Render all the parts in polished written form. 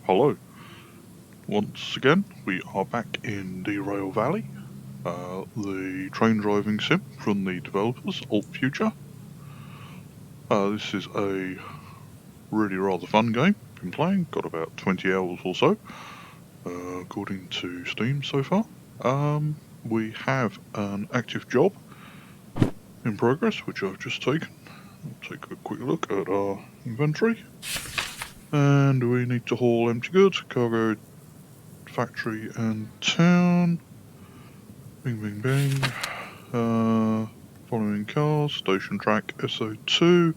Hello. Once again, we are back in Derail Valley, the train driving sim from the developers, Alt Future. This is a really rather fun game. Been playing, got about 20 hours or so, according to Steam so far. We have an active job in progress, which I've just taken. I'll take a quick look at our inventory. And we need to haul empty goods, cargo, factory and town. Bing bing bing. Following cars, station track SO2.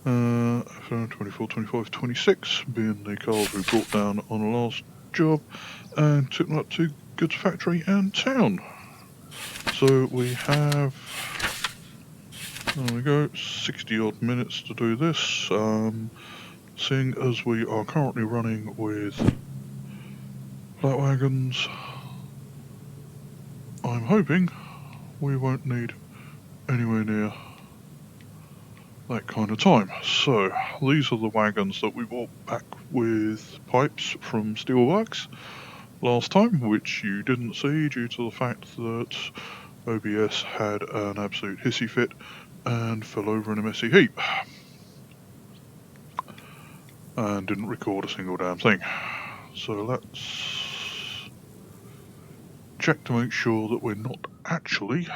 24, 25, 26 being the cars we brought down on the last job and took them up to goods factory and town. So we have, there we go, 60 odd minutes to do this. Seeing as we are currently running with flat wagons, I'm hoping we won't need anywhere near that kind of time. So these are the wagons that we brought back with pipes from Steelworks last time, which you didn't see due to the fact that OBS had an absolute hissy fit and fell over in a messy heap and didn't record a single damn thing. So let's check to make sure that we're not actually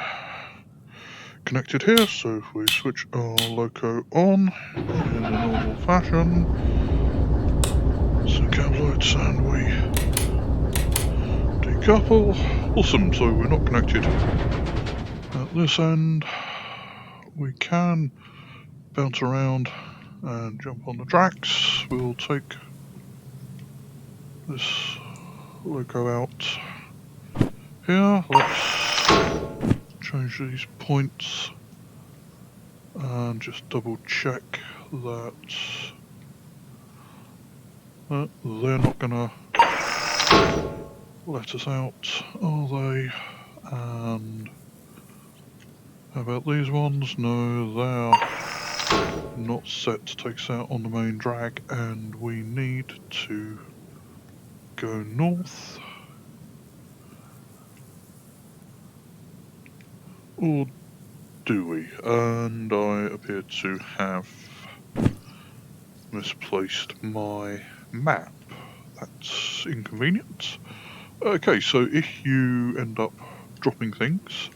connected here. So if we switch our loco on in the normal fashion, some cab lights, and we decouple. Awesome, so we're not connected at this end. We can bounce around and jump on the tracks. We'll take this loco out here. Let's change these points and just double check that they're not gonna let us out, are they? And how about these ones? No, they're not set to take us out on the main drag, and we need to go north. Or do we? And I appear to have misplaced my map. That's inconvenient. Okay, so if you end up dropping things,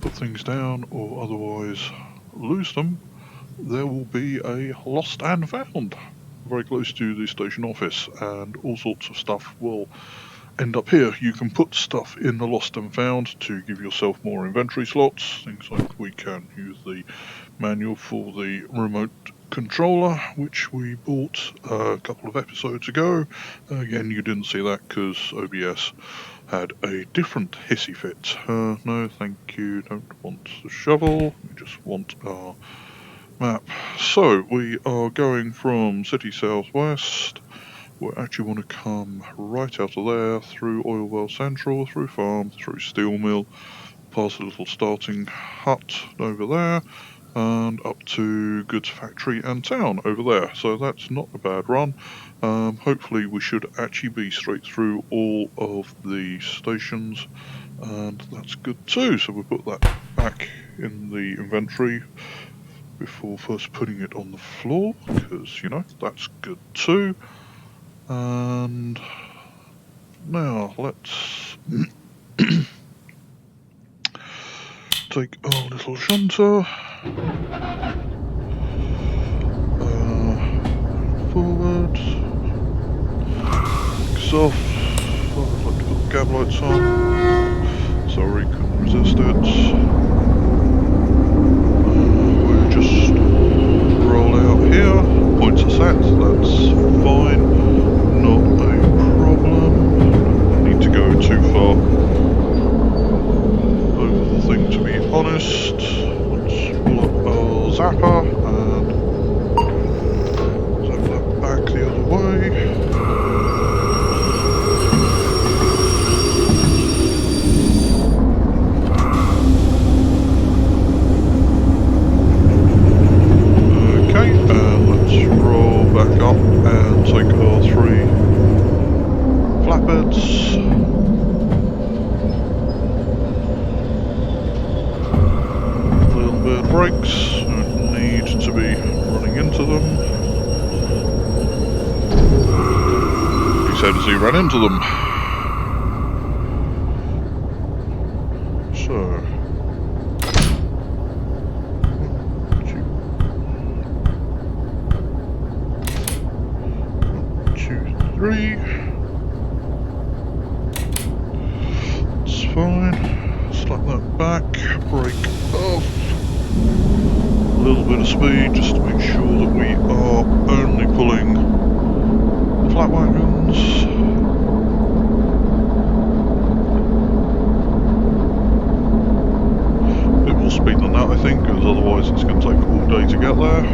put things down, or otherwise lose them, there will be a lost and found very close to the station office, and all sorts of stuff will end up here. You can put stuff in the lost and found to give yourself more inventory slots. Things like we can use the manual for the remote controller, which we bought a couple of episodes ago. Again, you didn't see that because OBS had a different hissy fit. No, thank you, don't want the shovel, we just want our map. So, we are going from City Southwest. We actually want to come right out of there, through Oil Well Central, through Farm, through Steel Mill, past a little starting hut over there, and up to Goods Factory and Town over there. So that's not a bad run. Hopefully we should actually be straight through all of the stations, and that's good too. So we'll put that back in the inventory before first putting it on the floor, because, you know, that's good too. And now let's take our little shunter, forward, off. I'd like to put the cab lights on. Sorry, couldn't resist it. We'll just roll out here. Points are set, that's fine. Not a problem. Need to go too far over the thing, to be honest. Let's pull up our zapper and zap that back the other way. Okay, and let's roll back up and take our 3 flatbeds. A little bit of brakes, don't need to be running into them. He said as he ran into them. So, 1, 2, 3. It's fine. Slap that back, brake off. A little bit of speed just to make sure that we are only pulling the flat wagons. A bit more speed than that, I think, because otherwise it's going to take all day to get there.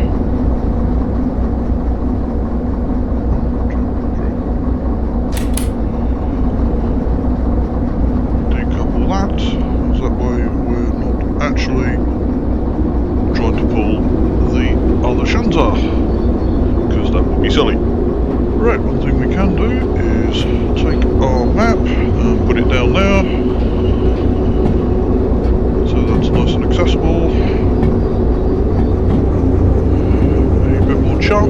Actually trying to pull the other shunter, because that would be silly. Right, one thing we can do is take our map and put it down there, so that's nice and accessible. A bit more chuff.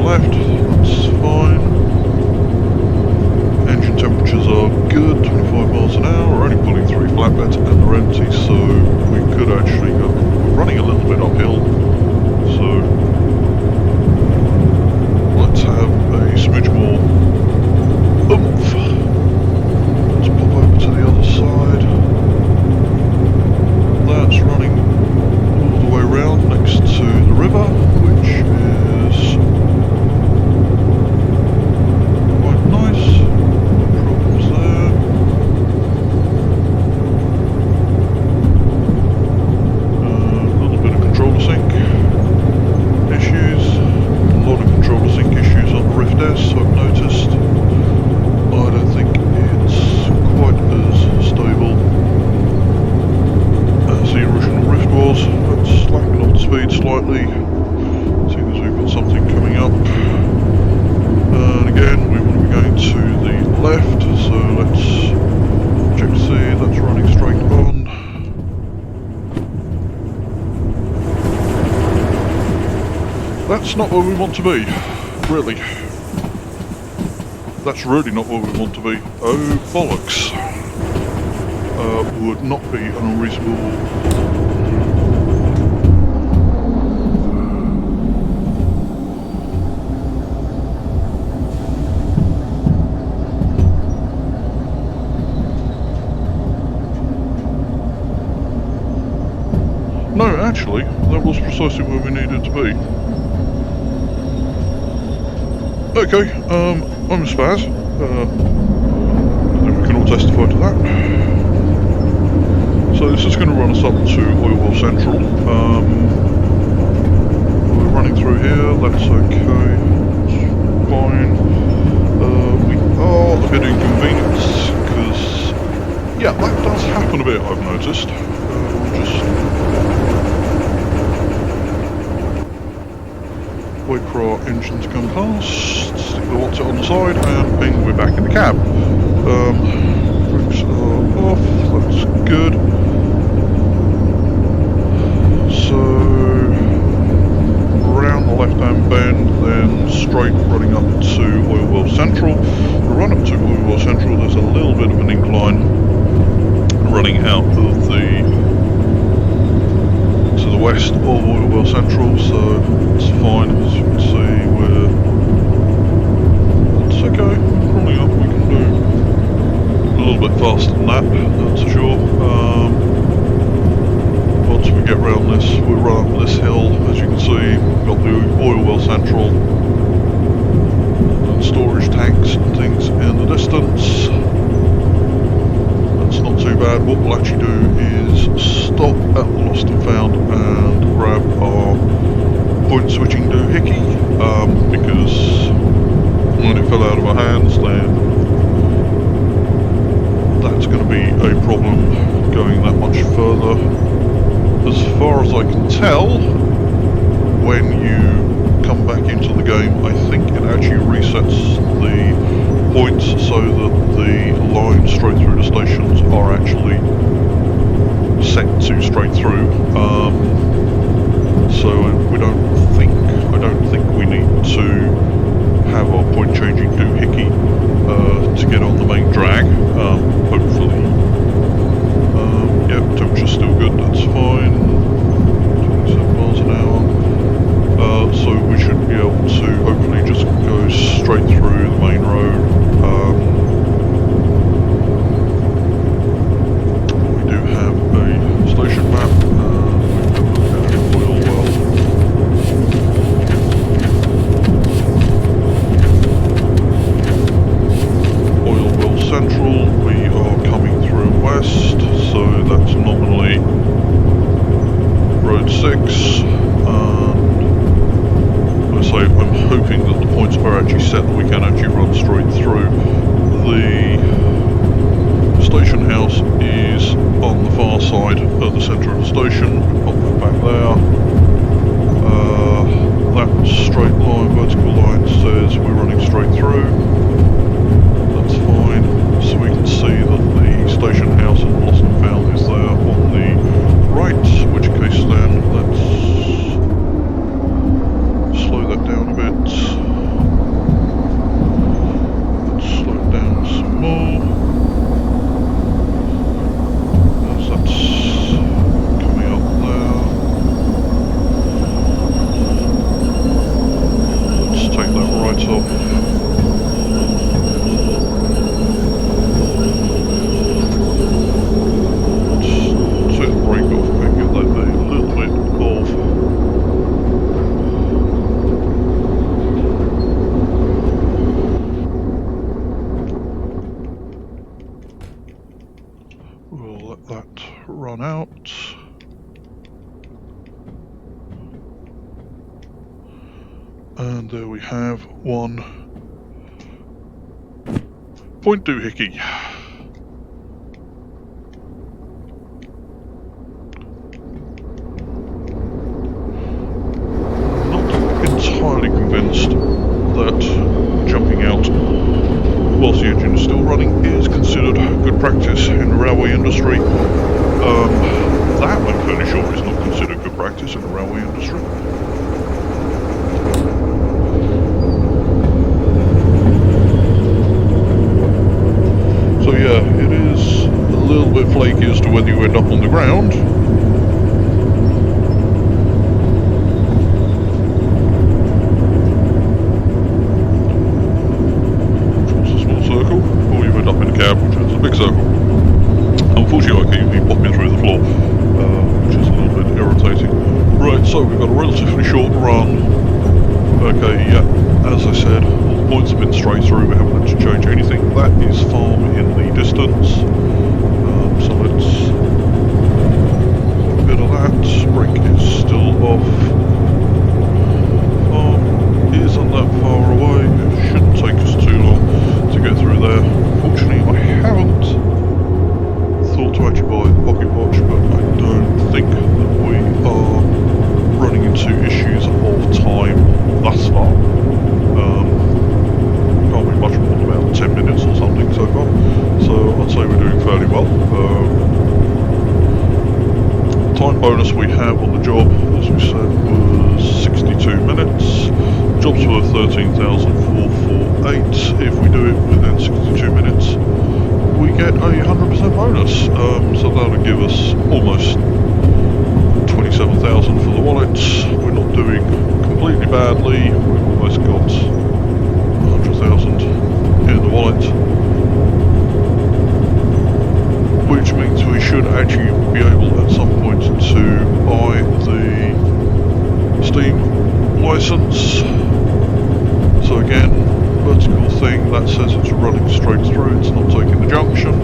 left, that's fine. not where we want to be, really. That's really not where we want to be. Oh, bollocks. Would not be an unreasonable... No, actually, that was precisely where we needed to be. Okay, I'm a spaz. I think we can all testify to that. So this is going to run us up to Oil Well Central. We're running through here, that's okay, it's fine. We are a bit inconvenienced, because, yeah, that does happen a bit, I've noticed. We'll just wait for our engine to come past, stick the watts on the side, and bing, we're back in the cab. Brakes are off, that's good. So, round the left-hand bend, then straight running up to Oil Well Central. The run up to Oil Well Central, there's a little bit of an incline running out of to the west of Oil Well Central, so it's fine. As you can see, that's okay. Crawling up, we can do a little bit faster than that, that's for sure. Once we get round this, we'll run up this hill. As you can see, we've got the Oil Well Central and storage tanks and things in the distance. That's not too bad. What we'll actually do is stop at the Lost and Found and grab our point switching doohickey, because when it fell out of our hands, then that's going to be a problem going that much further. As far as I can tell, when you come back into the game, I think it actually resets the points so that the lines straight through the stations are actually set to straight through. So I don't think we need to have our point changing doohickey to get on the main drag. Hopefully. Yep, temperature's still good, that's fine. 27 miles an hour. So we should be able to hopefully just go straight through the main road. We do have a station map. We have a look at Oil Well. Oil Well Central, we are coming through west, so that's nominally Road 6. I'm hoping that the points are actually set that we can actually run straight through. The station house is on the far side of the centre of the station. We pop that back there. That straight line, vertical line, says we're running straight through. That's fine. So we can see that the station house and Lost and Found is there on the right, in which case then let's slow that down a bit. Let's slow it down some more. As that's coming up there. Let's take that right off. Let's take the brake off and get that a little bit of run out. And there we have one point doohickey. Not entirely convinced that jumping out whilst the engine is still running is considered good practice in the railway industry. That I'm fairly sure is not considered good practice in the railway industry. flaky as to whether you end up on the ground. Which was a small circle, or you end up in a cab, which is a big circle. Unfortunately, I keep popping through the floor, which is a little bit irritating. Right, so we've got a relatively short run. Okay, yeah, as I said, all the points have been straight through, we haven't had to change anything. That is farm in the distance. So let's do a bit of that. Brake is still off. Farm isn't that far away. It shouldn't take us too long to get through there. Fortunately, I haven't thought to actually buy the pocket watch, but I don't think that we are running into issues of time thus far. Can't be much more than about 10 minutes or something so far, so I'd say we're doing fairly well. Time bonus we have on the job, as we said, was 62 minutes. Job's worth 13,448. If we do it within 62 minutes, we get a 100% bonus. So that'll give us almost 27,000 for the wallet. We're not doing completely badly. We've almost got 100,000 in the wallet, which means we should actually be able at some point to buy the Steam license. So again, vertical thing, that says it's running straight through, it's not taking the junction,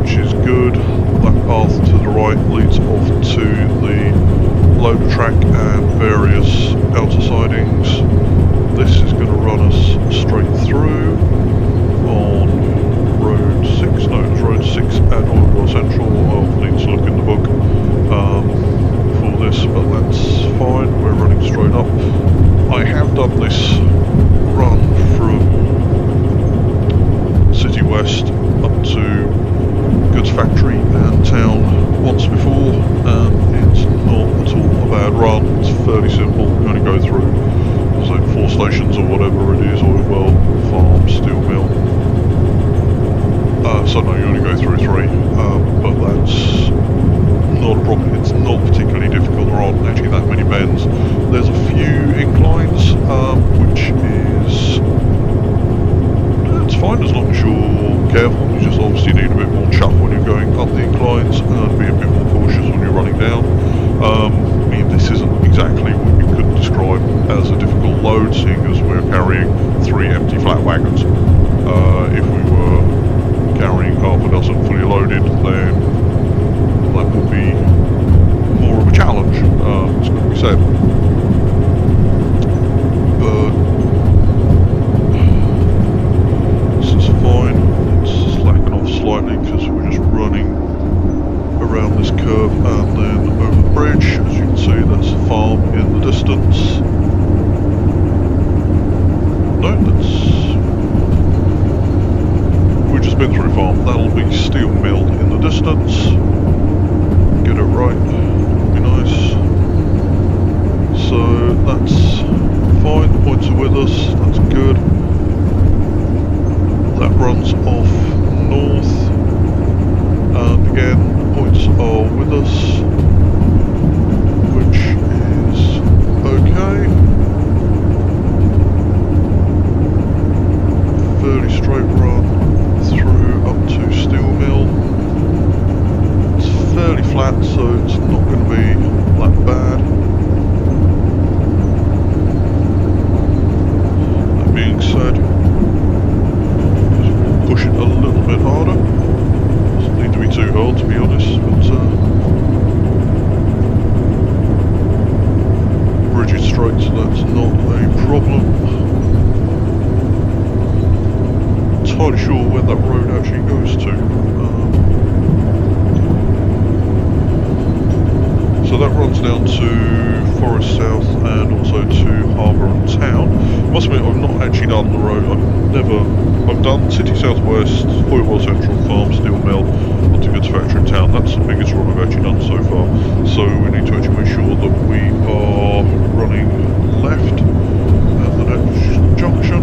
which is good. That path to the right leads off to the loader track and various outer sidings. This is going to run us straight through on Road 6, no, it's Road 6 at Oilwell Central. I'll need to look in the book for this, but that's fine, we're running straight up. I have done this run from City West up to goods factory and town once before, and it's not at all a bad run. It's fairly simple. You only go through, so 4 stations or whatever it is, Oilwell, farm, steel mill. So no, you only go through 3, but that's not a problem. It's not particularly difficult. There aren't actually that many bends. There's a few inclines, which is it's fine as long as you're careful. You just obviously need a bit more chuck when you're going up the inclines, and be a bit more cautious when you're running down. I mean, this isn't exactly what you could describe as a difficult load, seeing as we're carrying 3 empty flat wagons. If we were carrying half a dozen fully loaded, then that would be more of a challenge, it's got to be said. But this is fine. It's slacking off slightly because we're just running around this curve and then over the bridge. As you can see, that's a farm in the distance. No, that's... we've just been through farm. That'll be steel mill in the distance. Get it right. Be nice. So that's fine. The points are with us. That's good. That runs off north. And again, the points are with us, which is okay. Fairly straight run through up to steel mill. It's fairly flat, so it's not going to be that bad. That being said, we'll push it a little bit harder. Doesn't need to be too hard, to be honest, but bridge is straight, so that's not a problem. Entirely sure where that road actually goes to. So that runs down to Forest South and also to Harbour and Town. Must admit, I've not actually done the road. I've done City South West, Oilwell Central, Farm, Steel Mill, onto Goods Factory and Town. That's the biggest run I've actually done so far. So we need to actually make sure that we are running left at the next junction,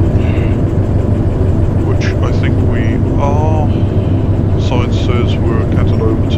which I think we are. The sign says we're at Cantaloupe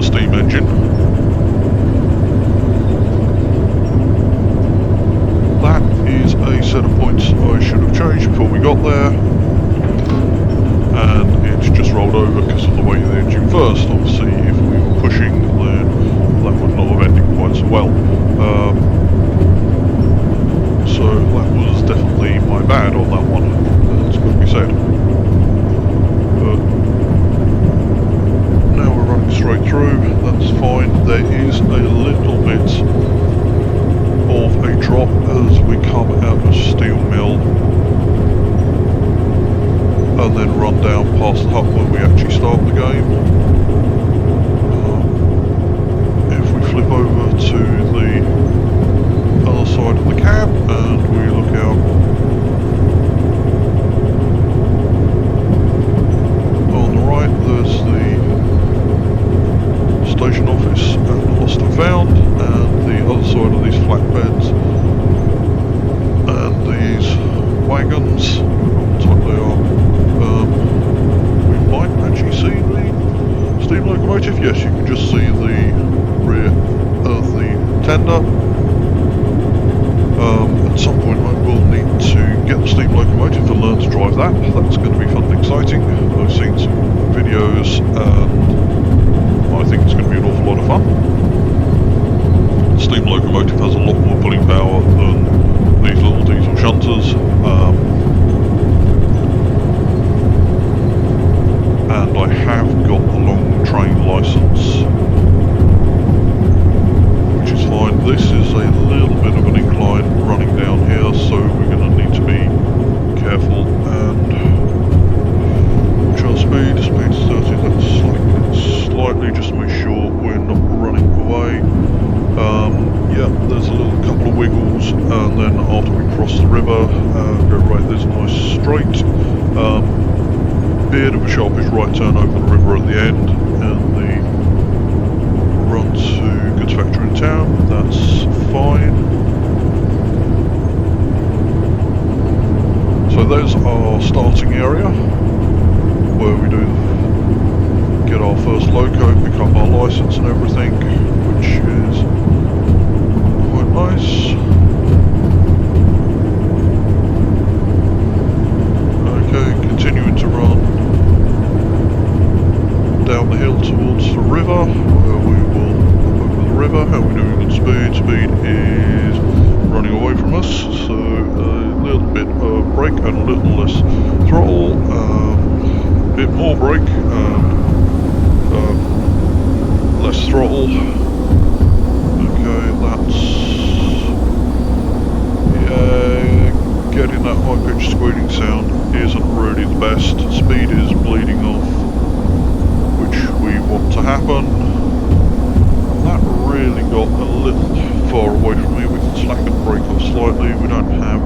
the steam engine. That is a set of points I should have changed before we got there, and it's just rolled over because of the way the engine first. Obviously if we were pushing, then that would not have ended quite so well. So that was definitely my bad on that one, that's got to be said. But now we're running straight through, that's fine. There is a little bit of a drop as we come out of steel mill and then run down past the hut where we actually start the game. If we flip over to the other side of the cab and we look out on the right, there's the station office and lost and found, and the other side of these flatbeds and these wagons, I don't know what type they are. We might actually see the steam locomotive. Yes, you can just see the rear of the tender. At some point I will need to get the steam locomotive and learn to drive that. That's going to be fun and exciting. I've seen some videos and I think it's going to be an awful lot of fun. The steam locomotive has a lot more pulling power than these little diesel shunters. And I have got the long train licence, which is fine. This is a little bit of an incline running down here, so we're going to need to be careful and watch our speed. Speed is 30, let's slacken it slightly just to make sure we're not running away. Yeah, there's a little couple of wiggles, and then after we cross the river, go right, there's a nice straight. Bit of a sharpish right turn over the river at the end, and the run to goods factory in town, that's fine. So there's our starting area where we do get our first loco, pick up our licence and everything, which is quite nice. Okay, continuing to run down the hill towards the river, where we will hop over the river. How are we doing at speed? Speed is running away from us, so a little bit of brake and a little less throttle, a bit more brake and less throttle. Okay, that's, yeah, getting that high pitched squealing sound isn't really the best. Speed is bleeding off, which we want to happen. That really got a little far away from me. We can slacken the brake off slightly. We don't have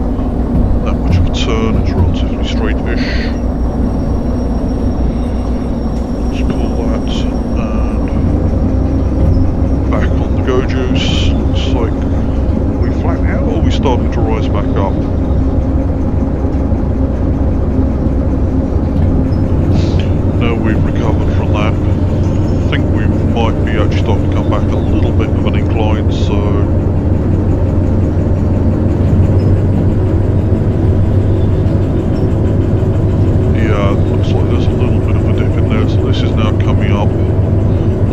that much of a turn, it's relatively straight-ish. Let's pull that and back on the go juice. Looks like we flattened out, or are we starting to rise back up? No, we've recovered from that. I think we might be actually starting to come back a little bit of an incline, so yeah, it looks like there's a little bit of a dip in there, so this is now coming up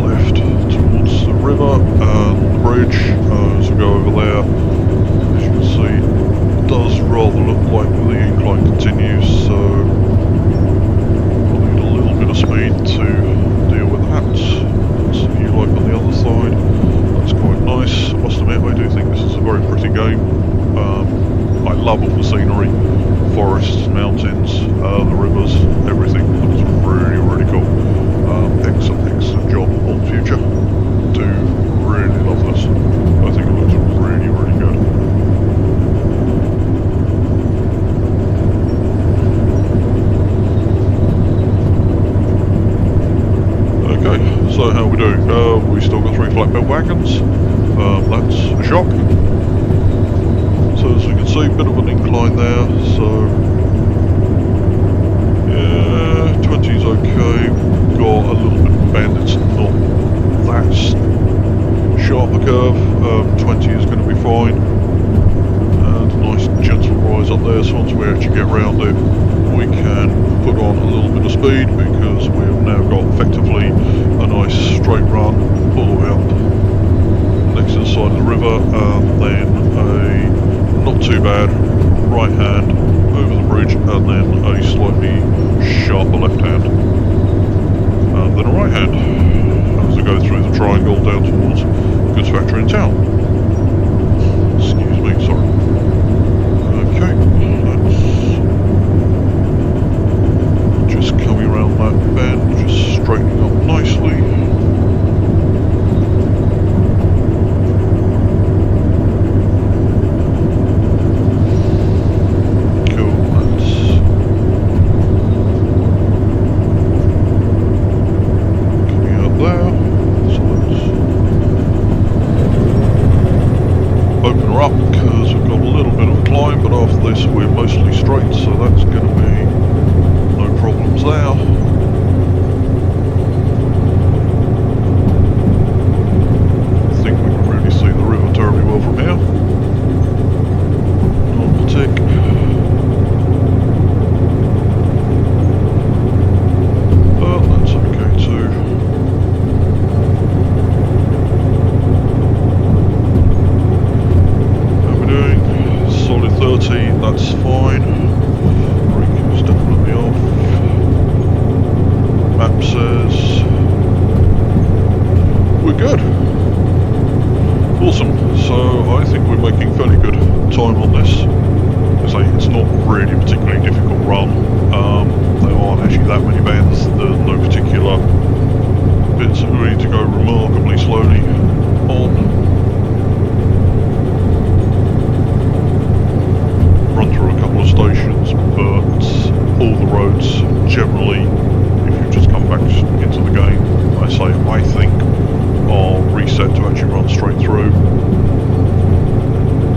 left towards the river and the bridge. As we go over there, as you can see, it does rather look like the incline continues, so speed to deal with that. What's the new light on the other side? That's quite nice. I must admit, I do think this is a very pretty game. I love all the scenery, forests, mountains, the rivers, everything. It's really, really cool. Excellent job on Future. Do really love this. I think it looks really, really good. So how are we doing? We still got 3 flatbed wagons. That's a shock. So as you can see, a bit of an incline there. So yeah, 20's okay. Got a little bit of a bend. It's not that curve, 20 is going to be fine. And a nice gentle rise up there, so once we actually get round it, we can put on a little bit of speed because we've now got effectively a nice straight run all the way up next to the side of the river, and then a not too bad right hand over the bridge, and then a slightly sharper left hand, and then a right hand as we go through the triangle down towards goods factory in town. Excuse me, sorry. Okay, let's just coming around that bend, just straightening up nicely. We're mostly straight, so that's going to be no problems there. I think we can really see the river terribly well from here. Normal tick. That's okay too. How are we doing? Solid 30, that's fine. Brake is definitely off. Map says we're good. Awesome. So I think we're making fairly good time on this. As I say, it's not really a particularly difficult run. There aren't actually that many bends. There's no particular bits that we need to go remarkably slowly on. Run through a couple of stations, but all the roads generally, if you just come back into the game, I think are reset to actually run straight through,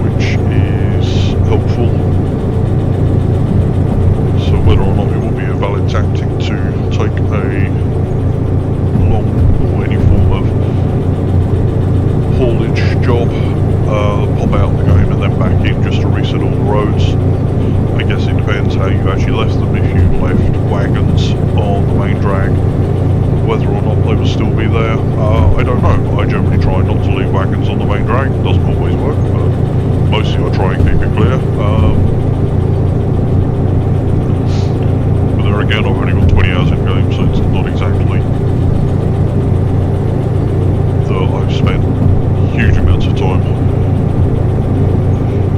which is helpful. So whether or not it will be a valid tactic to take a long or any form of haulage job, pop out the game and then back in just to reset all the roads. I guess it depends how you actually left them. If you left wagons on the main drag, whether or not they will still be there, I don't know. I generally try not to leave wagons on the main drag. It doesn't always work, but mostly I try and keep it clear. But there again, I've only got 20 hours in game, so it's not exactly that I've spent huge amounts of time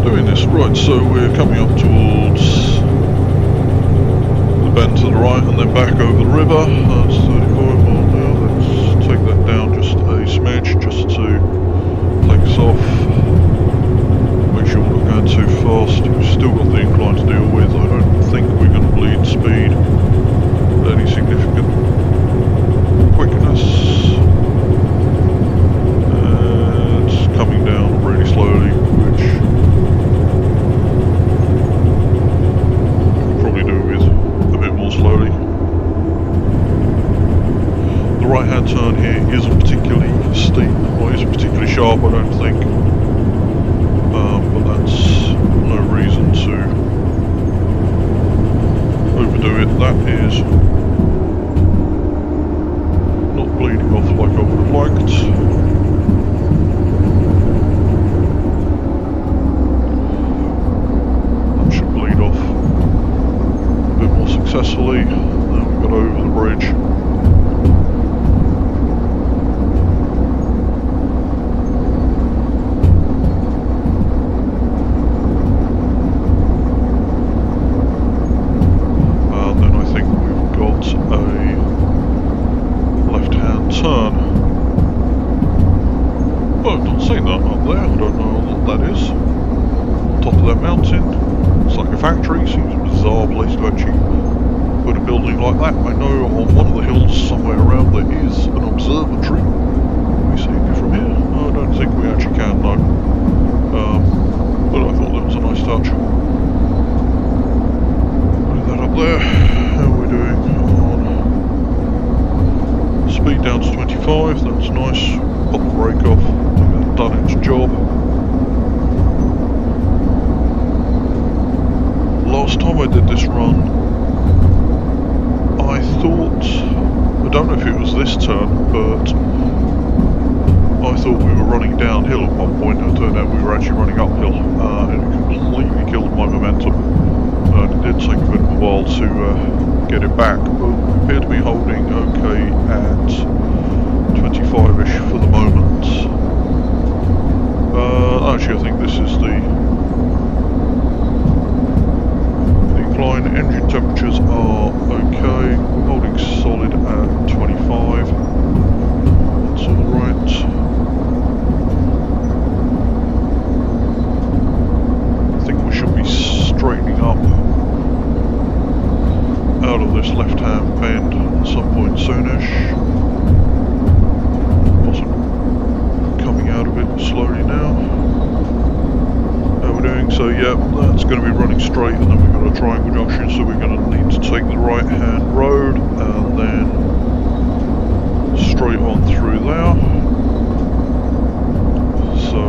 doing this. Right, so we're coming up towards the bend to the right and then back over the river. That's 35 mile now. Let's take that down just a smidge, just to take us off. Make sure we're not going too fast. We've still got the incline to deal with. I don't think we're going to bleed speed at any significant quickness. It's coming down really slowly, which slowly. The right hand turn here isn't particularly steep or isn't particularly sharp, I don't think, but that's no reason to overdo it. That is not bleeding off like I would have liked. That should bleed off a bit more successfully. Now we've got over the bridge. And then I think we've got a left-hand turn. Well, I've not seen that up there. I don't know what that is. On top of that mountain. It's like a factory. Seems a bizarre place to actually put a building like that. I know on one of the hills somewhere around there is an observatory. Can we see it from here? No, I don't think we actually can, no. But I thought that was a nice touch. Put that up there. How are we doing on speed down to 25? That's nice. Pop the brake off. Look at the thought we were running downhill at one point, and it turned out we were actually running uphill, and it completely killed my momentum. And it did take a bit of a while to get it back, but we appear to be holding okay at 25-ish for the moment. Actually, I think this is the incline. Engine temperatures are okay. We're holding solid at 25. That's all right. I think we should be straightening up out of this left-hand bend at some point soonish. Possibly coming out of it slowly now. How we're doing? So yeah, that's going to be running straight, and then we've got a triangle junction, so we're going to need to take the right-hand road and then straight on through there. So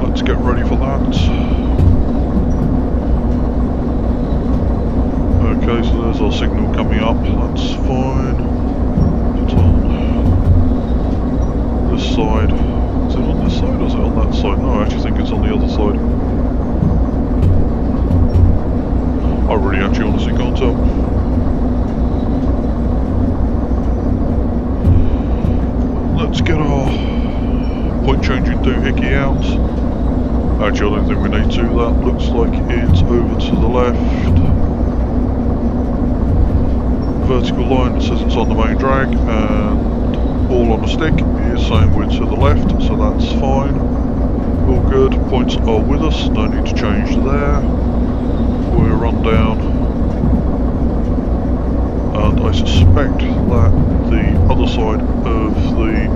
let's get ready for that. Okay, so there's our signal coming up, that's fine. It's on this side. Is it on this side or is it on that side? No, I actually think it's on the other side. I really actually honestly can't tell. Let's get our point changing doohickey out. Actually, I don't think we need to. That looks like it's over to the left. Vertical line says it's on the main drag, and all on a stick is saying we're to the left, so that's fine. All good. Points are with us, no need to change there. We're run down, and I suspect that the other side of the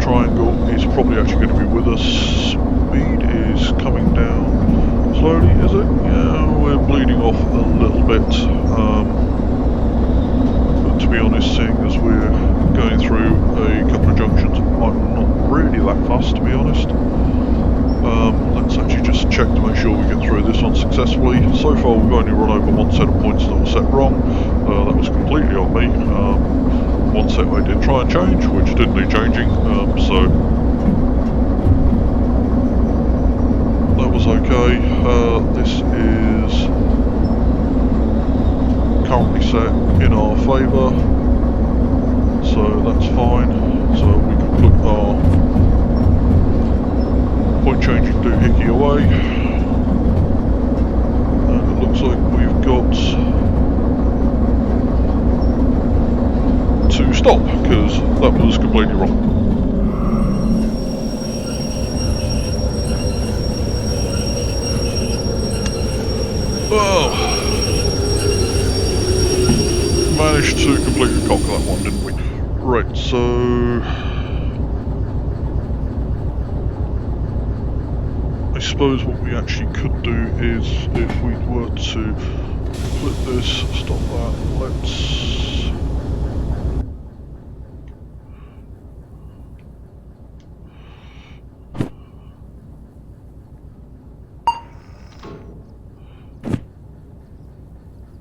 triangle is probably actually going to be with us. Speed is coming down slowly, is it? Yeah, we're bleeding off a little bit. To be honest, seeing as we're going through a couple of junctions, I'm not really that fussed, to be honest. Let's actually just check to make sure we get through this one successfully. So far we've only run over one set of points that were set wrong. That was completely on me. One set I did try and change, which didn't need changing, so that was okay. This is currently set in our favour, so that's fine. So we can put our point changing doohickey away, and it looks like we've got to stop because that was completely wrong. Oh. Managed to completely cock that one, didn't we? Right, so I suppose what we actually could do is, if we were to flip this, stop that, let's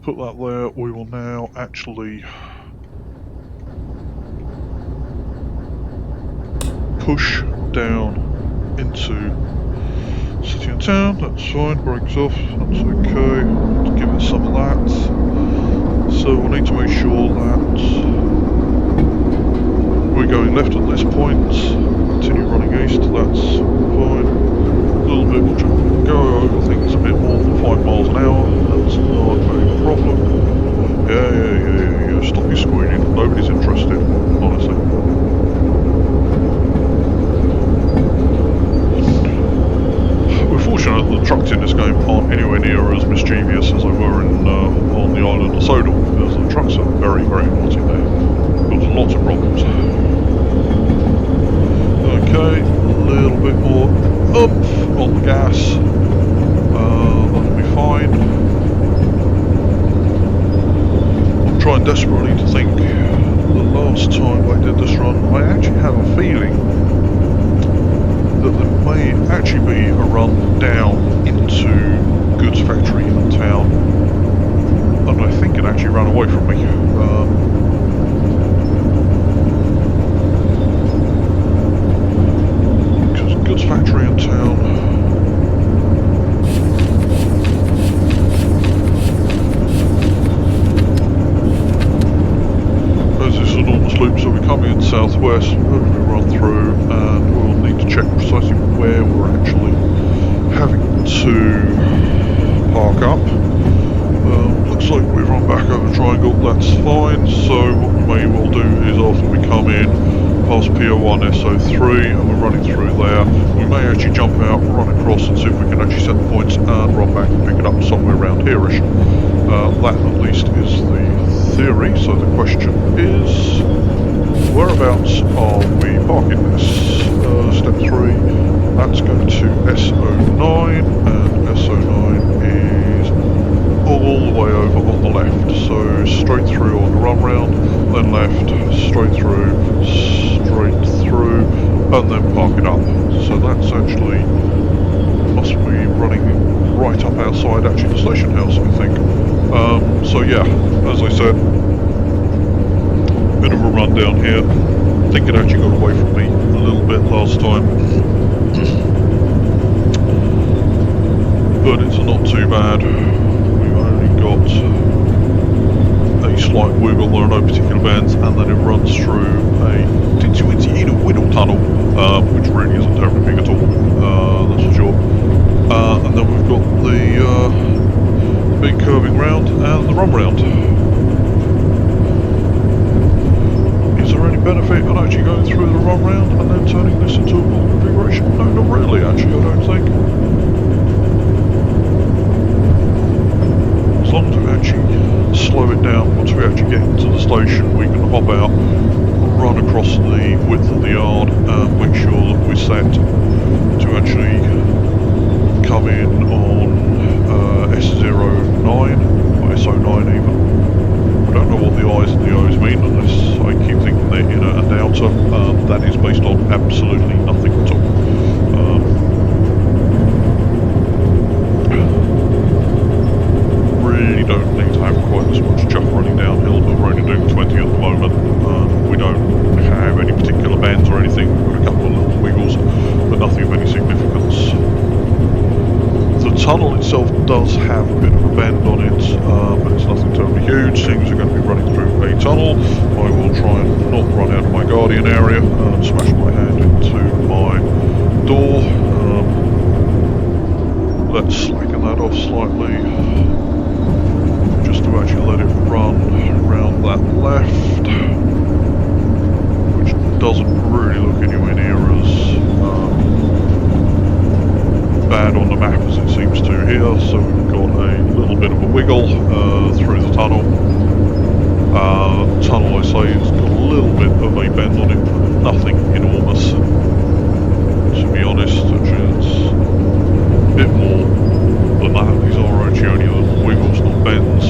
put that there. We will now actually push down into city and town. That's fine, brakes off, that's okay. Let's give it some of that. So we'll need to make sure that we're going left at this point. Continue running east, that's fine. A little bit, we'll go over things a bit more than 5 miles an hour. That's not a problem. Yeah. Stop your squealing. Nobody's interested, honestly. We're fortunate that the trucks in this game aren't anywhere near as mischievous as they were in on the island of Sodor, because the trucks are very, very naughty there. Cause lots of problems. Okay, a little bit more oomph on the gas. That'll be fine. I'm trying desperately to think. The last time I did this run, I actually have a feeling that there may actually be a run down into goods factory in town, and I think it actually ran away from me. we're coming in southwest, we're going to run through, and we'll need to check precisely where we're actually having to park up. Looks like we've run back over Triangle, that's fine, so what we may well do is after we come in past PO1 SO3 and we're running through there, we may actually jump out, run across and see if we can actually set the points and run back and pick it up somewhere around here-ish. That at least is the theory, so the question is, whereabouts are we parking this? Step 3, that's going to SO9, and SO9 is all the way over on the left, so straight through on the run round, then left, straight through, and then park it up. So that's actually, must be running right up outside actually the station house, I think. So yeah, as I said, bit of a run down here. I think it actually got away from me a little bit last time. But it's not too bad. We've only got a slight wiggle, there are no particular bends, and then it runs through a Widdle tunnel, which really isn't terribly big at all, that's for sure. And then we've got the big curving round and the run round. Is there any benefit on actually going through the run round and then turning this into a full configuration? No, not really actually, I don't think. As long as we actually slow it down once we actually get into the station, we can hop out, run across the width of the yard and make sure that we're set to actually come in on S09 or SO9 even. I don't know what the I's and the O's mean unless I keep thinking they're inner and outer. That is based on absolutely nothing at all. Really don't need to have quite as much chuck running downhill, but we're only doing 20 at the moment. We don't have any particular bends or anything. We've got a couple of little wiggles, but nothing of any significance. The tunnel itself does have a bit of a bend on it, but it's nothing terribly huge. Seeing as we're going to be running through a tunnel, I will try and not run out of my guardian area and smash my hand into my door. Let's slacken that off slightly, just to actually let it run around that left, which doesn't really look anywhere near as bad on the map as it seems to here. So we've got a little bit of a wiggle through the tunnel. Tunnel, I say, has got a little bit of a bend on it, nothing enormous, to be honest. Actually, it's a bit more than that. These are actually only little wiggles, not bends.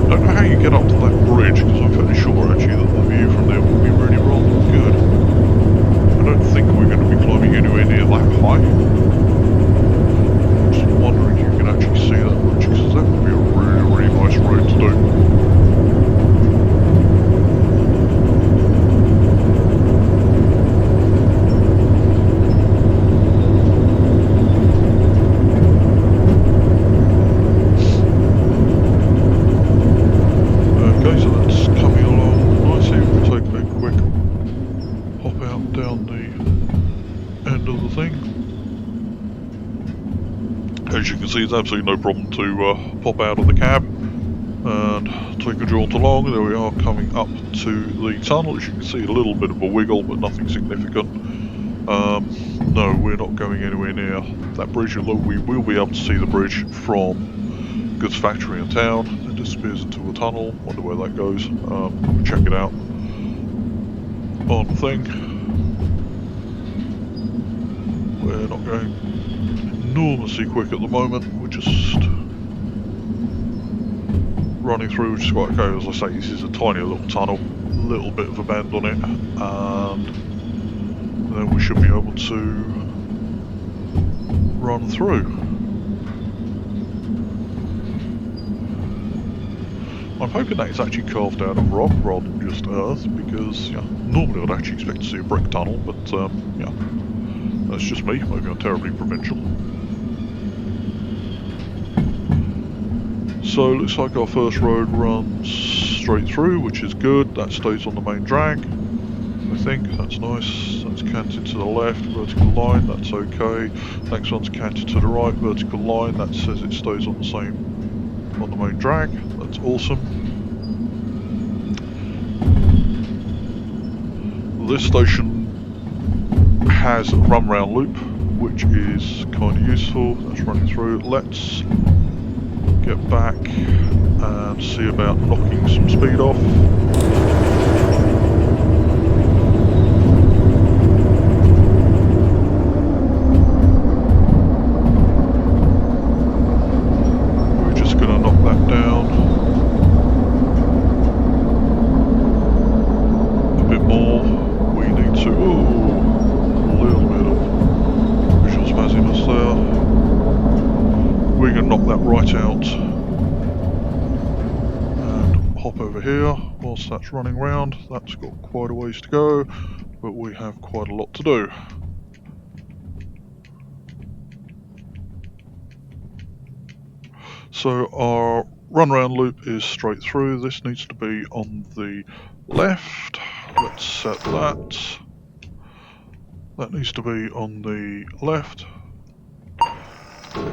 I don't know how you get up to that bridge, because I'm fairly sure actually that the view from there will be really rather good. I don't think we're going to be climbing anywhere near that high. I'm just wondering if you can actually see that bridge, because that would be a really, really nice road to do. Okay, so that's coming along nicely. We'll take a quick hop out down the end of the thing. As you can see, it's absolutely no problem to pop out of the cab and take a jaunt along. There we are, coming up to the tunnel. As you can see, a little bit of a wiggle, but nothing significant. No, we're not going anywhere near that bridge, although we will be able to see the bridge from goods factory in town. It disappears into a tunnel. Wonder where that goes. Check it out on the thing. We're not going enormously quick at the moment. We're just running through, which is quite okay. As I say, this is a tiny little tunnel, a little bit of a bend on it, and then we should be able to run through. I'm hoping that it's actually carved out of rock rather than just earth, because normally I'd actually expect to see a brick tunnel, but that's just me. Maybe I'm terribly provincial. So looks like our first road runs straight through, which is good. That stays on the main drag. I think that's nice. That's canted to the left, vertical line, that's okay. Next one's canted to the right, vertical line, that says it stays on the main drag. That's awesome. This station has a run round loop, which is kind of useful. That's running through. Let's get back and see about knocking some speed off. We're just going to knock that down a bit more. We need to, a little bit of visual spazziness there. We're going to knock that right out and hop over here whilst that's running round. That's got quite a ways to go, but we have quite a lot to do. So our run round loop is straight through. This needs to be on the left. Let's set that. That needs to be on the left.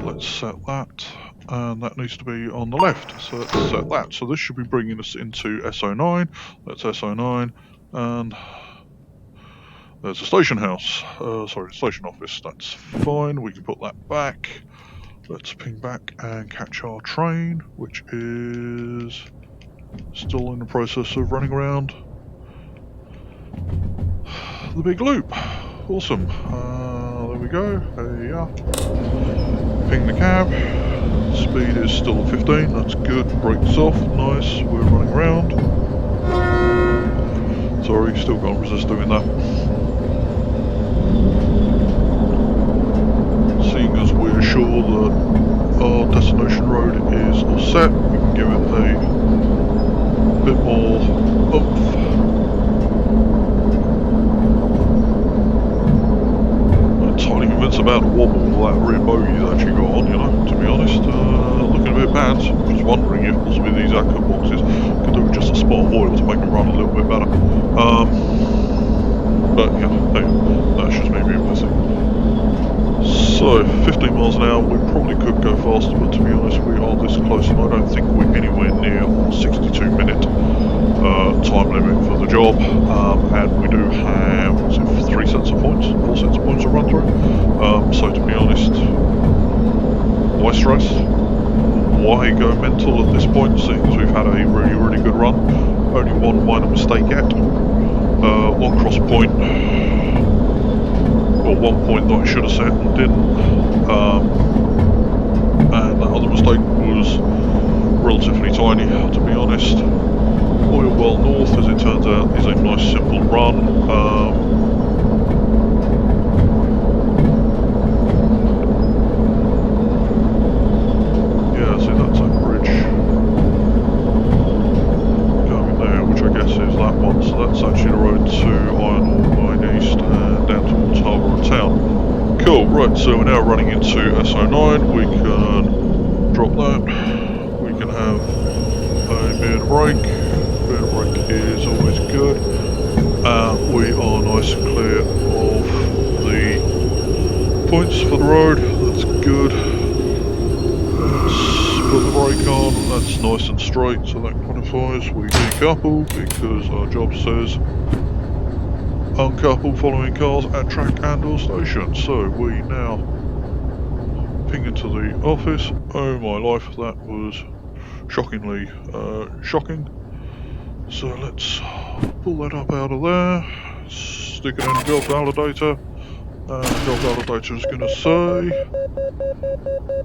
Let's set that. And that needs to be on the left. So let's set that. So this should be bringing us into SO9. That's SO9. And there's a station house. Station office. That's fine. We can put that back. Let's ping back and catch our train, which is still in the process of running around the big loop. Awesome. There we go. There you are. Ping the cab. Speed is still 15. That's good. Brakes off. Nice. We're running around. Sorry, still can't resist doing that. Seeing as we're sure that our destination road is all set, we can give it a bit more oomph. I'm entirely convinced about the wobble that rear bogey's actually got on, you know, to be honest. Looking a bit bad. Just wondering if possibly these ACCA boxes could do with just a spot of oil to make them run a little bit better. But yeah, hey, that's just me being pissy. So, 15 miles an hour, we probably could go faster, but to be honest, we are this close, and I don't think we're anywhere near our 62-minute time limit for the job. And we do have, what's it, 4 sets of points to run through. So to be honest, why stress? Why go mental at this point, seeing as we've had a really, really good run? Only one minor mistake yet. One cross point. One point that I should have set and didn't, and that other mistake was relatively tiny, to be honest. Oil Well North, as it turns out, is a nice simple run. Yeah, see, that's that bridge going there, which I guess is that one. So that's actually the road to Iron Ore Mine East and down towards Harbour and Town. Cool, right, so we're now running into SO9. We can drop that. We can have a bit of brake. A bit of brake is always good. We are nice and clear of the points for the road. That's good. Let's put the brake on. That's nice and straight, so that qualifies. We decouple because our job says uncouple following cars at track and or station. So we now ping into the office. Oh my life, that was shockingly shocking. So let's pull that up out of there, stick it in the job validator, and the job validator is going to say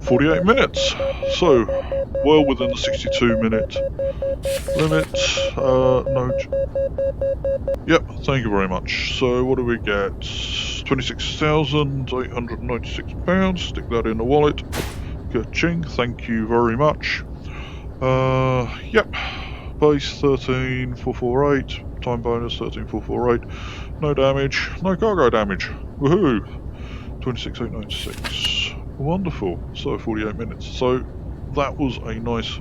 48 minutes. So well within the 62-minute limit. Yep, thank you very much. So what do we get? £26,896. Stick that in the wallet. Ka-ching, thank you very much. Yep. Base 13448. Time bonus 13448. No damage. No cargo damage. Woohoo! 26,896. Wonderful. So 48 minutes. So that was a nice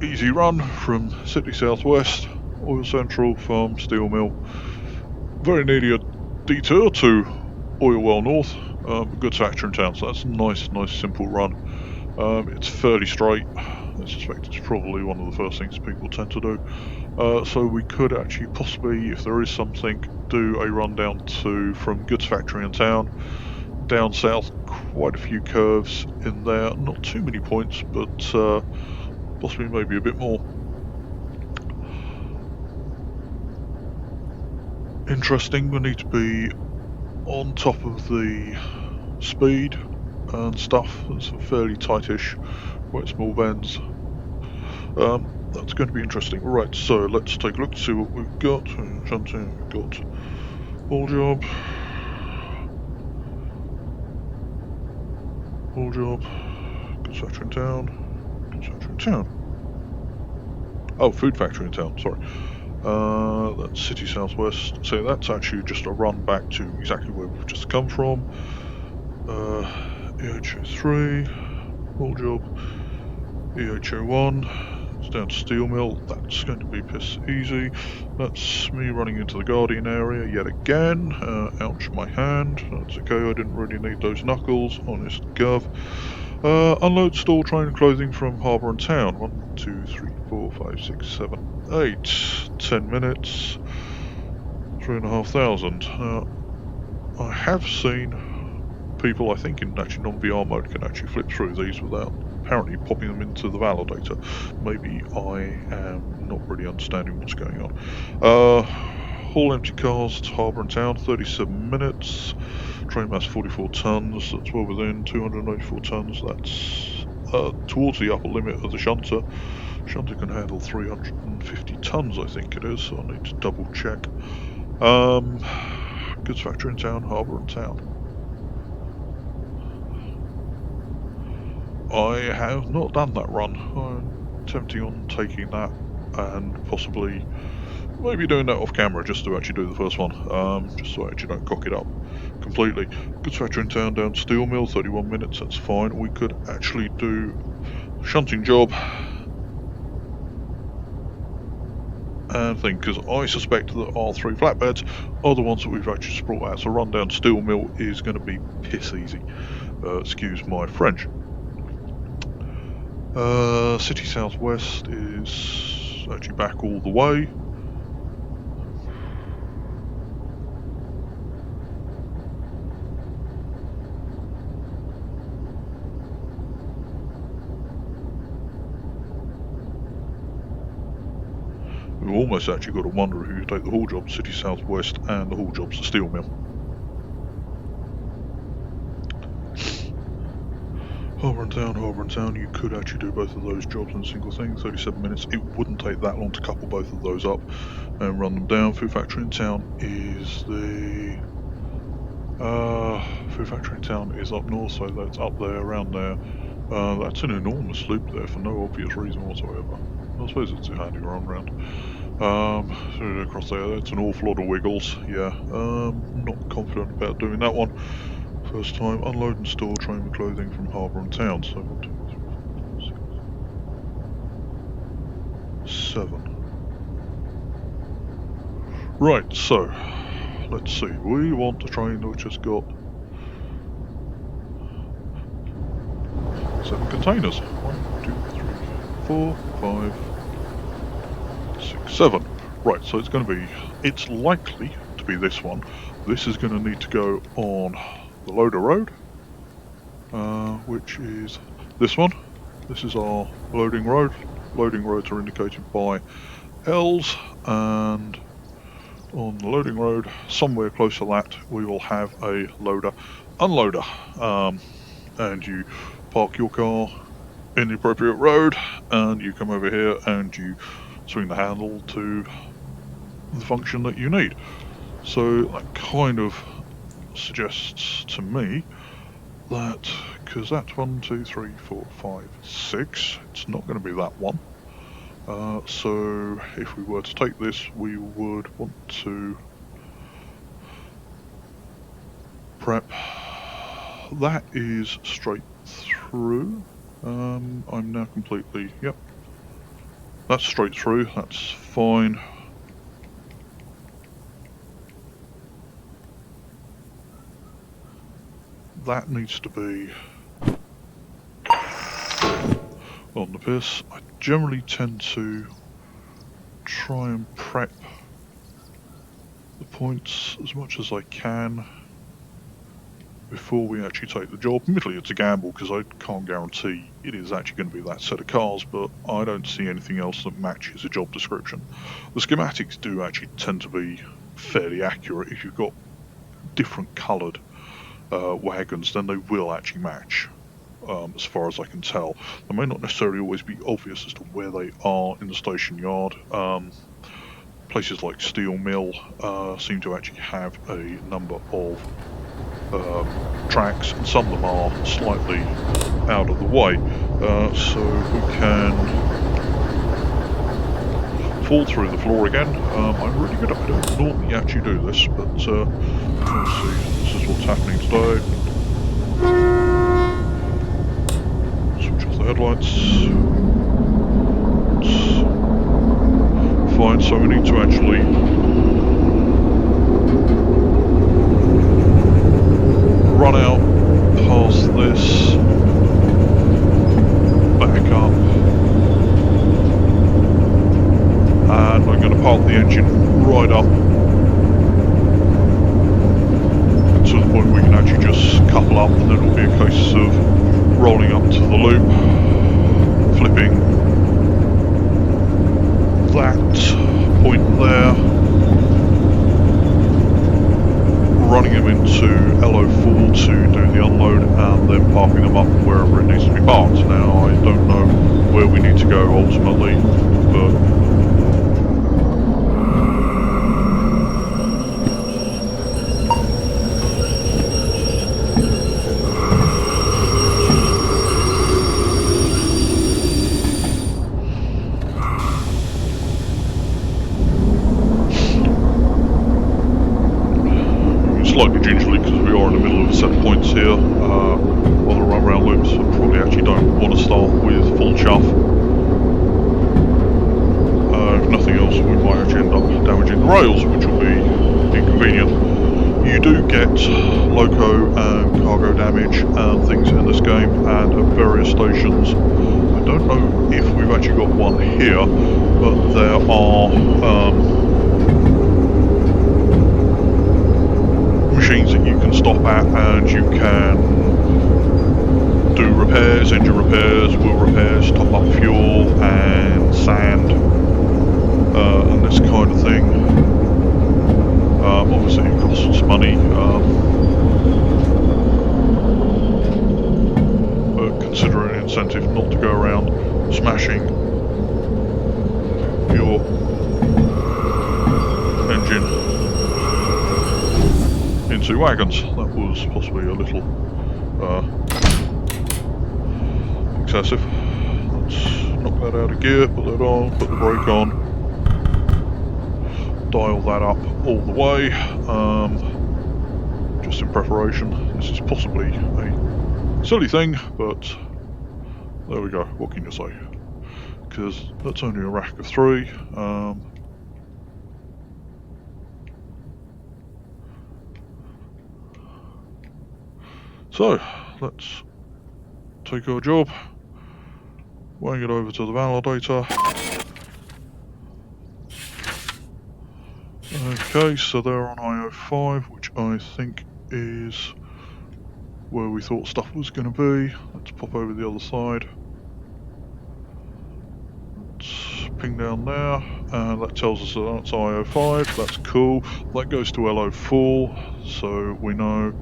easy run from City Southwest, Oil Central, Farm, Steel Mill. Very nearly a detour to Oil Well North, goods factory in town, so that's a nice simple run. It's fairly straight. I suspect it's probably one of the first things people tend to do. So we could actually possibly, if there is something, do a run down to from goods factory in town, down south, quite a few curves in there, not too many points, but possibly maybe a bit more. Interesting, we need to be on top of the speed and stuff. It's fairly tightish, quite small bends. That's going to be interesting. Right, so let's take a look to see what we've got. Shunting, we've got all job, goods factory in town, goods factory in town. Oh, food factory in town, sorry. That's City Southwest, so that's actually just a run back to exactly where we've just come from. EHO3, all job, EHO1, it's down to Steel Mill, that's going to be piss easy. That's me running into the Guardian area yet again. Ouch, my hand. That's okay, I didn't really need those knuckles, honest gov. Unload, store, train, clothing from harbour and town. 1, 2, 3, 4, 5, 6, 7, 8. 10 minutes. 3,500. I have seen people, I think in actually non-VR mode, can actually flip through these without apparently popping them into the validator. Maybe I am not really understanding what's going on. Haul empty cars to harbour and town, 37 minutes. Train mass 44 tonnes, that's well within. 284 tonnes, that's towards the upper limit of the shunter. Shunter can handle 350 tonnes, I think it is, so I need to double check. Goods factory in town, harbour in town. I have not done that run. I'm tempting on taking that and possibly maybe doing that off camera just to actually do the first one, just so I actually don't cock it up completely. Goods factory in town down Steel Mill, 31 minutes, that's fine. We could actually do a shunting job and think, because I suspect that our 3 flatbeds are the ones that we've actually just brought out, so run down Steel Mill is going to be piss easy. Excuse my French. City Southwest is actually back all the way. We've almost actually got to wonder who you take the haul jobs, City Southwest and the haul jobs to Steel Mill. Harbour and town, you could actually do both of those jobs in a single thing, 37 minutes. It wouldn't take that long to couple both of those up and run them down. Food factory in town is the... Food factory in town is up north, so that's up there, around there. That's an enormous loop there for no obvious reason whatsoever. I suppose it's a handy run round. Across there, that's an awful lot of wiggles, yeah. Not confident about doing that one. First time, unload and store train with clothing from harbour and town, so 1, 2, 3, 4, 5, 6, 7. Right, so, let's see, we want a train which has got 7 containers. 1, 2, 3, 4, 5, 6, 7. Right, so it's going to be, it's likely to be this one. This is going to need to go on the loader road, which is this one. This is our loading road. Loading roads are indicated by L's, and on the loading road, somewhere close to that, we will have a loader unloader, and you park your car in the appropriate road, and you come over here and you swing the handle to the function that you need. So that kind of suggests to me that, because that's 1, 2, 3, 4, 5, 6, it's not going to be that one. So if we were to take this, we would want to prep. That is straight through. I'm now completely, yep. That's straight through, that's fine. That needs to be on the piss. I generally tend to try and prep the points as much as I can before we actually take the job. Admittedly, it's a gamble because I can't guarantee it is actually going to be that set of cars, but I don't see anything else that matches a job description. The schematics do actually tend to be fairly accurate. If you've got different coloured wagons, then they will actually match. As far as I can tell, they may not necessarily always be obvious as to where they are in the station yard. Places like Steel Mill seem to actually have a number of tracks, and some of them are slightly out of the way, so we can fall through the floor again. I'm really good at it. I don't normally actually do this, but let's see, this is what's happening today. Switch off the headlights. It's fine, so we need to actually run out past this, back up, and I'm going to park the engine right up to the point we can actually just couple up, and then it'll be a case of rolling up to the loop, flipping that point there, running them into LO4 to do the unload, and then parking them up wherever it needs to be parked. Now, I don't know where we need to go ultimately, but slightly gingerly because we are in the middle of a set of points here. While the run around loops, I probably actually don't want to start with full chuff. If nothing else, we might actually end up damaging the rails, which will be inconvenient. You do get loco and cargo damage and things in this game, and at various stations. I don't know if we've actually got one here, but there are machines that you can stop at, and you can do repairs, engine repairs, wheel repairs, top up fuel and sand, and this kind of thing. Obviously it costs money, but consider an incentive not to go around smashing your engine into wagons. That was possibly a little excessive. Let's knock that out of gear, put that on, put the brake on, dial that up all the way, just in preparation. This is possibly a silly thing, but there we go. What can you say? Because that's only a rack of 3. So, let's take our job, wang it over to the validator. Okay, so they're on IO5, which I think is where we thought stuff was going to be. Let's pop over the other side. Let's ping down there, and that tells us that that's IO5, that's cool. That goes to LO4, so we know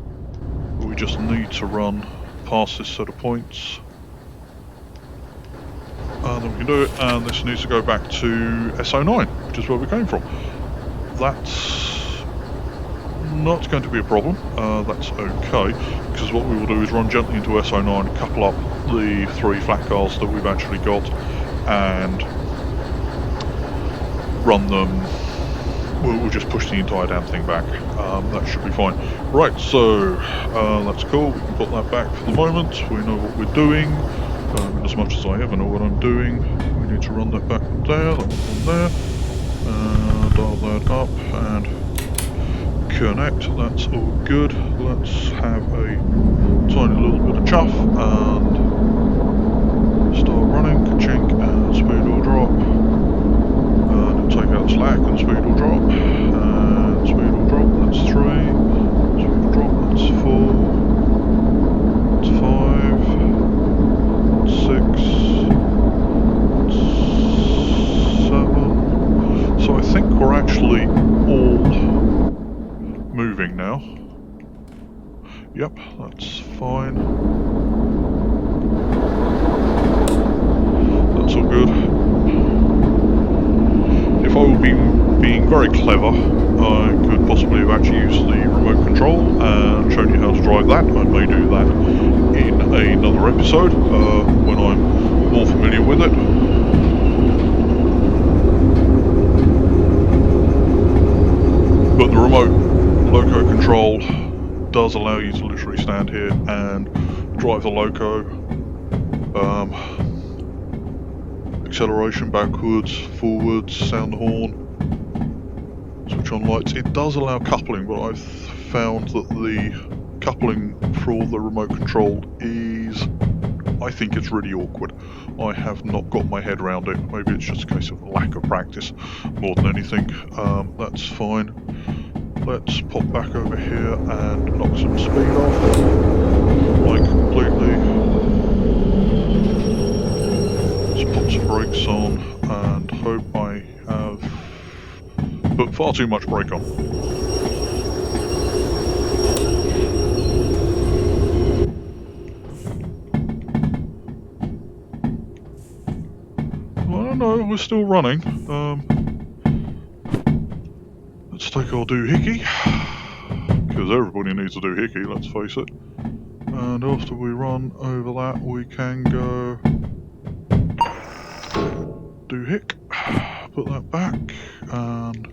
we just need to run past this set of points, and then we can do it. And this needs to go back to SO9, which is where we came from. That's not going to be a problem, that's okay, because what we will do is run gently into SO9, couple up the 3 flat cars that we've actually got, and run them. We'll just push the entire damn thing back. That should be fine. Right, so that's cool. We can put that back for the moment. We know what we're doing. In as much as I ever know what I'm doing, we need to run that back on there, that one on there, dial that up and connect. That's all good. Let's have a tiny little bit of chuff and start running. Ka-chink, and speed will drop. And it'll take out slack and speed will drop. And speed will drop. That's 3. Speed will drop. That's 4. That's 5. That's 6. That's 7. So I think we're actually all moving now. Yep, that's fine. That's all good. If I were being very clever, I could possibly have actually used the remote control and shown you how to drive that. I may do that in another episode when I'm more familiar with it. But the remote loco control does allow you to literally stand here and drive the loco. Acceleration backwards, forwards, sound the horn, switch on lights. It does allow coupling, but I've found that the coupling for the remote control is, I think it's really awkward. I have not got my head around it. Maybe it's just a case of lack of practice more than anything. That's fine. Let's pop back over here and knock some speed off, like completely. Let's put some brakes on and hope I have put far too much brake on. Well, no, we're still running. Let's take our doohickey, because everybody needs a doohickey, let's face it. And after we run over that, we can go doohick, put that back, and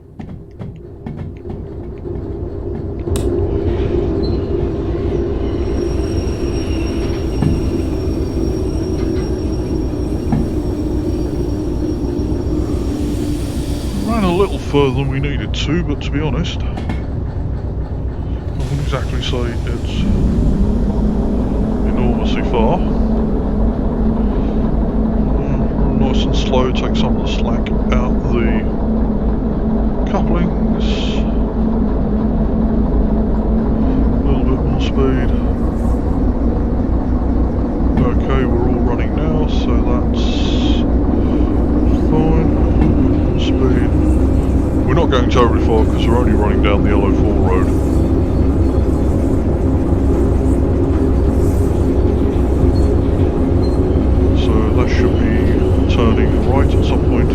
ran a little further than we needed to, but to be honest, I wouldn't exactly say it's enormously far. Nice and slow, take some of the slack out the couplings. A little bit more speed. Okay, we're all running now, so that's fine. Speed. We're not going terribly far because we're only running down the LO4 road. So that should be turning right at some point.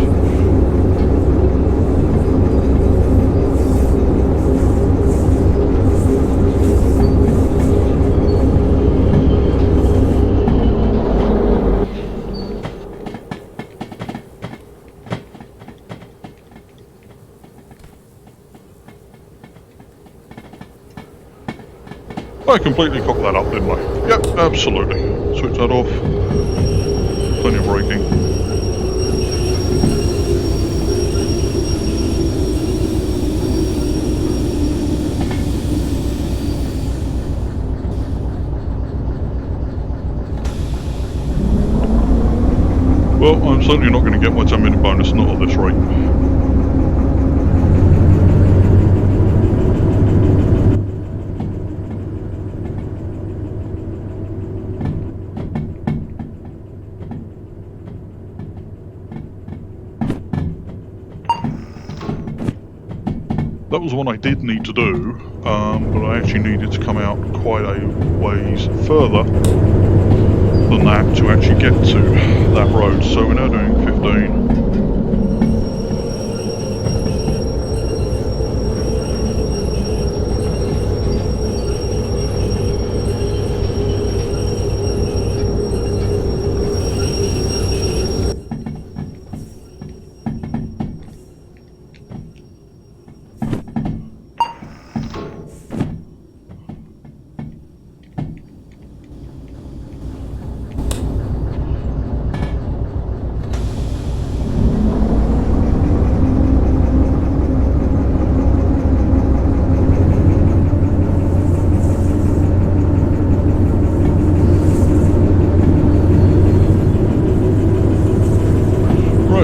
I completely cocked that up, didn't I? Yep, absolutely. Switch that off. Plenty of braking. Well, I'm certainly not going to get my 10-minute bonus, not at this rate. That was one I did need to do, but I actually needed to come out quite a ways further than that to actually get to that road. So we're now doing 15.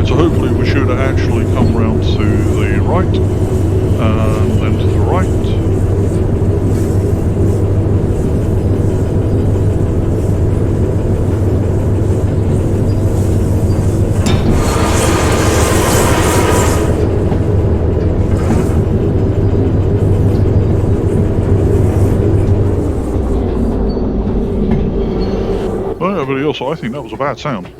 So hopefully we should actually come round to the right, and then to the right. Well, everybody else, I think that was a bad sound.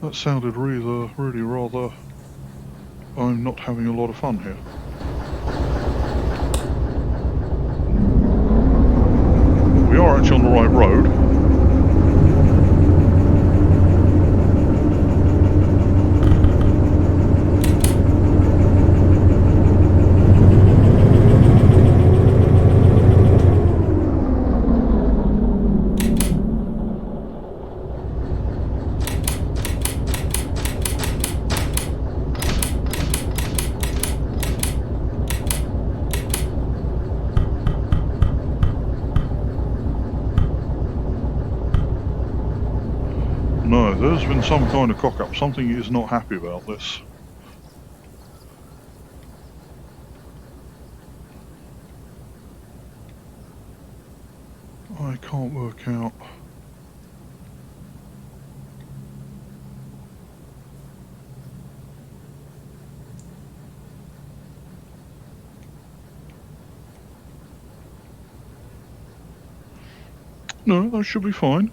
That sounded really rather... I'm not having a lot of fun here. We are actually on the right road. No, there's been some kind of cock-up. Something is not happy about this. I can't work out. No, that should be fine.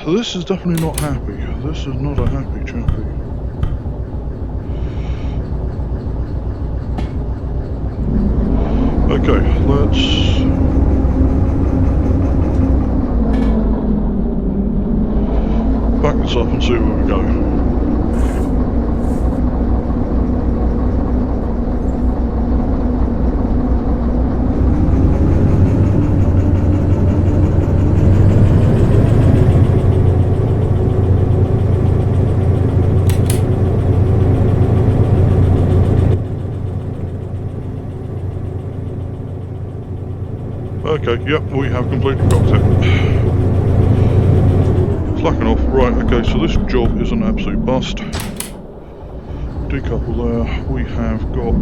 This is definitely not happy. This is not a happy chappy. Okay, let's... back this up and see where we go. Okay, yep, we have completely got it. Slacking off. Right, okay, so this job is an absolute bust. Decouple there. We have got...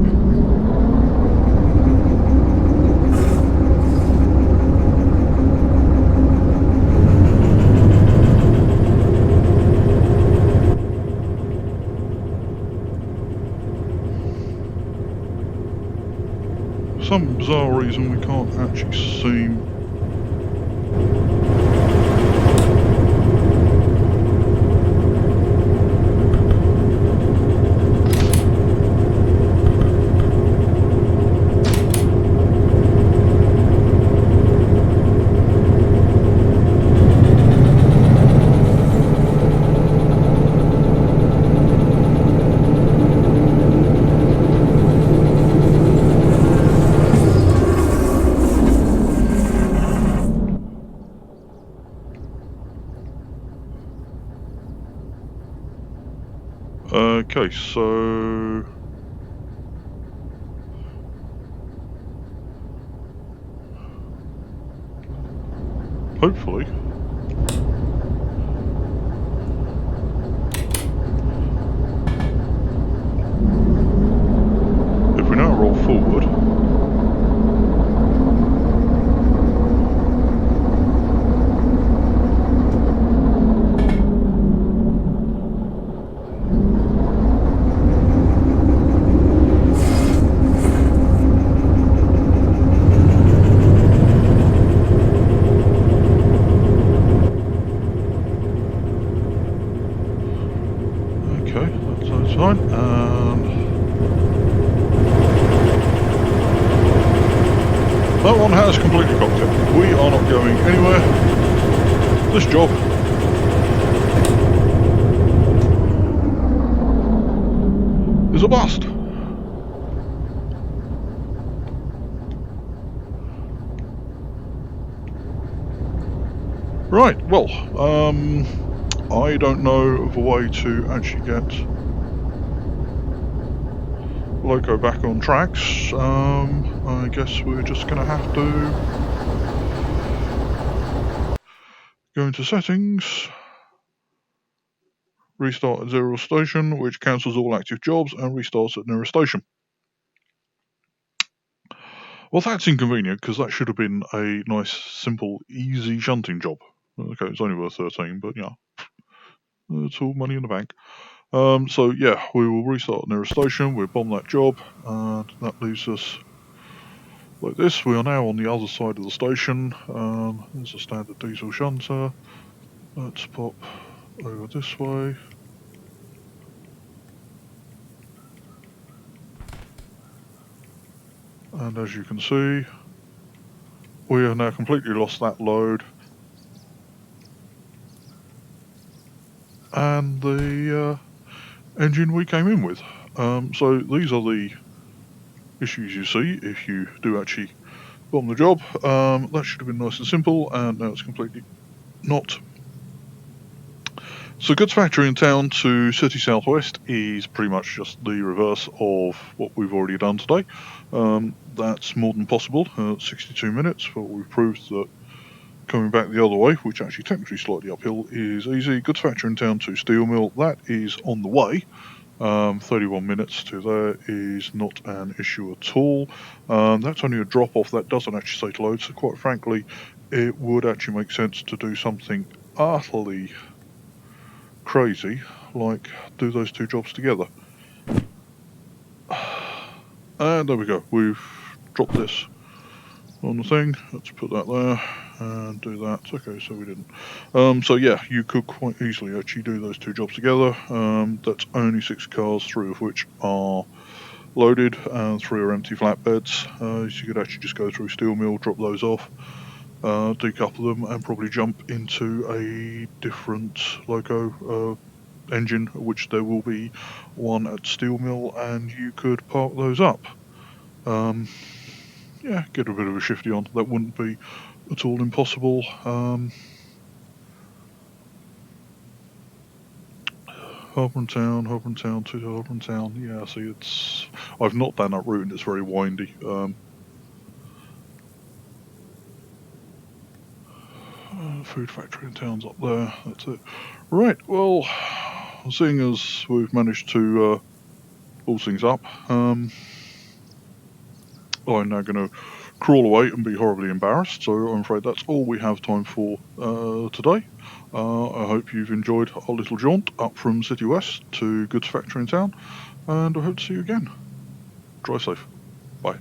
some bizarre reason we can't actually seem... Okay, so... hopefully... if we now roll forward... sign, and that one has completely cocked it. We are not going anywhere. This job is a bust. Right, well, I don't know of a way to actually get Loco back on tracks. I guess we're just going to have to go into settings, restart at zero station, which cancels all active jobs and restarts at nearest station. Well, that's inconvenient because that should have been a nice, simple, easy shunting job. Okay, it's only worth 13, but yeah, it's all money in the bank. So yeah, we will restart nearest station. We'll bomb that job, and that leaves us like this. We are now on the other side of the station. There's a standard diesel shunter. Let's pop over this way. And as you can see, we have now completely lost that load. And the engine we came in with. So these are the issues you see if you do actually bomb the job. That should have been nice and simple, and now it's completely not. So Goods Factory in Town to City Southwest is pretty much just the reverse of what we've already done today. That's more than possible, 62 minutes, but we've proved that coming back the other way, which actually technically slightly uphill, is easy. Goods Factory in Town to Steel Mill, that is on the way. 31 minutes to there is not an issue at all. That's only a drop off, that doesn't actually say to load, so quite frankly it would actually make sense to do something utterly crazy like do those two jobs together. And there we go, we've dropped this on the thing. Let's put that there and do that. Okay, so we didn't. So yeah, you could quite easily actually do those two jobs together. That's only 6 cars, 3 of which are loaded and 3 are empty flatbeds. So you could actually just go through Steel Mill, drop those off, decouple them, and probably jump into a different Loco engine, which there will be one at Steel Mill, and you could park those up. Yeah, get a bit of a shifty on. That wouldn't be at all impossible. Holborn Town to Holborn Town. Yeah, see, it's. I've not done that route and it's very windy. Food factory in town's up there. That's it. Right, well, seeing as we've managed to pull things up, I'm now going to crawl away and be horribly embarrassed, so I'm afraid that's all we have time for today. I hope you've enjoyed our little jaunt up from City West to Goods Factory in Town, and I hope to see you again. Drive safe. Bye.